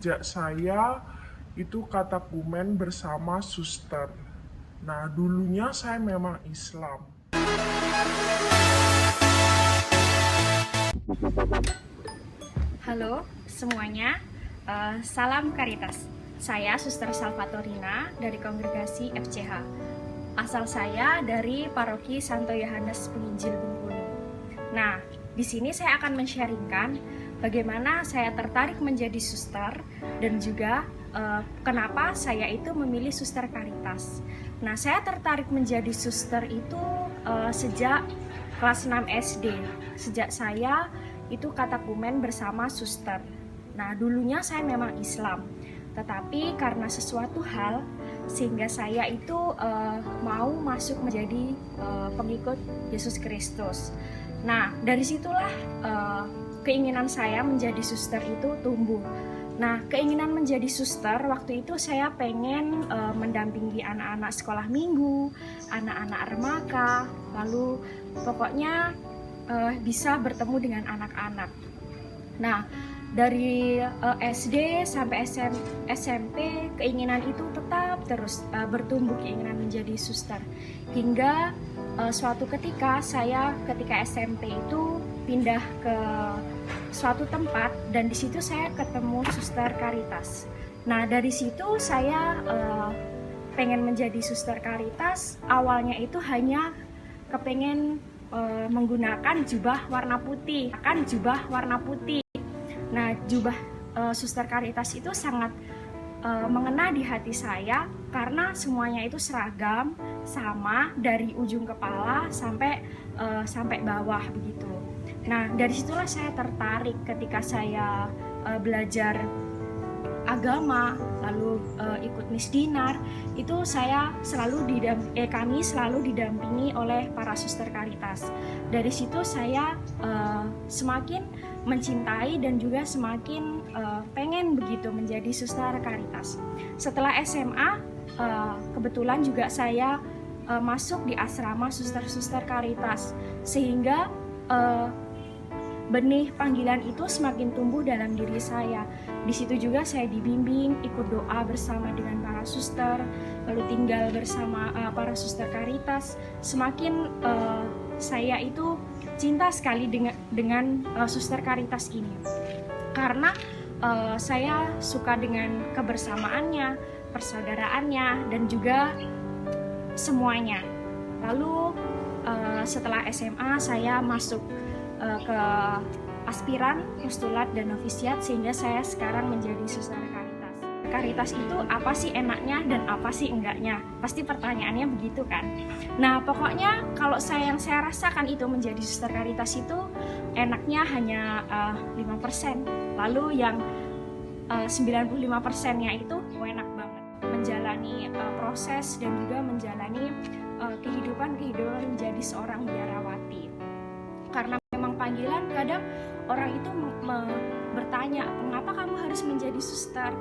Sejak saya itu katakumen bersama suster. Nah, dulunya saya memang Islam. Halo semuanya, salam Karitas. Saya Suster Salvatorina dari kongregasi FCH. Asal saya dari Paroki Santo Yohanes Penginjil Bengkulu. Nah, di sini saya akan men-sharingkan bagaimana saya tertarik menjadi suster dan juga kenapa saya itu memilih Suster Karitas. Nah, saya tertarik menjadi suster itu sejak kelas 6 SD. Sejak saya itu katakumen bersama suster. Nah, dulunya saya memang Islam, tetapi karena sesuatu hal sehingga saya itu mau masuk menjadi pengikut Yesus Kristus. Nah, dari situlah keinginan saya menjadi suster itu tumbuh. Nah, keinginan menjadi suster waktu itu saya pengen mendampingi anak-anak sekolah minggu, anak-anak remaja, lalu pokoknya bisa bertemu dengan anak-anak. Nah, dari SD sampai SMP keinginan itu tetap terus bertumbuh, keinginan menjadi suster, hingga suatu ketika ketika SMP itu pindah ke suatu tempat dan di situ saya ketemu Suster Karitas. Nah, dari situ saya pengen menjadi Suster Karitas. Awalnya itu hanya kepengen menggunakan jubah warna putih, Nah, jubah Suster Karitas itu sangat mengena di hati saya karena semuanya itu seragam, sama dari ujung kepala sampai bawah begitu. Nah, dari situlah saya tertarik ketika saya belajar agama, lalu ikut misdinar, itu kami selalu didampingi oleh para suster Karitas. Dari situ saya semakin mencintai dan juga semakin pengen begitu menjadi suster Karitas. Setelah SMA, kebetulan juga saya masuk di asrama suster-suster Karitas, sehingga benih panggilan itu semakin tumbuh dalam diri saya. Di situ juga saya dibimbing, ikut doa bersama dengan para suster, lalu tinggal bersama para suster Karitas. Semakin saya itu cinta sekali dengan suster Karitas ini, karena saya suka dengan kebersamaannya, persaudaraannya, dan juga semuanya. Lalu setelah SMA saya masuk ke aspiran, postulat, dan novisiat, sehingga saya sekarang menjadi suster Karitas. Karitas itu apa sih enaknya dan apa sih enggaknya? Pasti pertanyaannya begitu kan? Nah, pokoknya kalau yang saya rasakan itu menjadi suster Karitas itu enaknya hanya 5%. Lalu yang 95%-nya itu enak banget. Menjalani proses dan juga menjalani kehidupan menjadi seorang biarawati. Karena memang panggilan, kadang orang itu bertanya, mengapa kamu harus menjadi suster?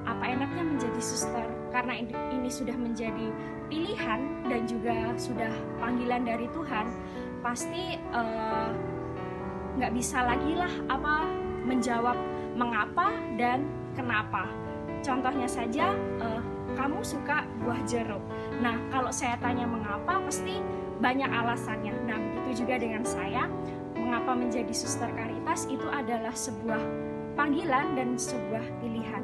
Apa enaknya menjadi suster? Karena ini sudah menjadi pilihan dan juga sudah panggilan dari Tuhan, pasti nggak bisa lagi lah menjawab mengapa dan kenapa. Contohnya saja, kamu suka buah jeruk. Nah, kalau saya tanya mengapa, pasti banyak alasannya. Nah, begitu juga dengan saya, mengapa menjadi suster Karitas itu adalah sebuah panggilan dan sebuah pilihan.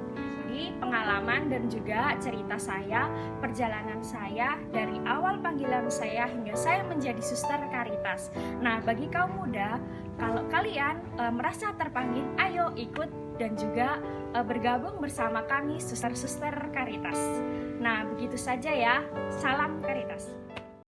Jadi pengalaman dan juga cerita saya, perjalanan saya dari awal panggilan saya hingga saya menjadi suster Karitas. Nah, bagi kaum muda, kalau kalian merasa terpanggil, ayo ikut dan juga bergabung bersama kami suster-suster Karitas. Nah, begitu saja ya. Salam Karitas.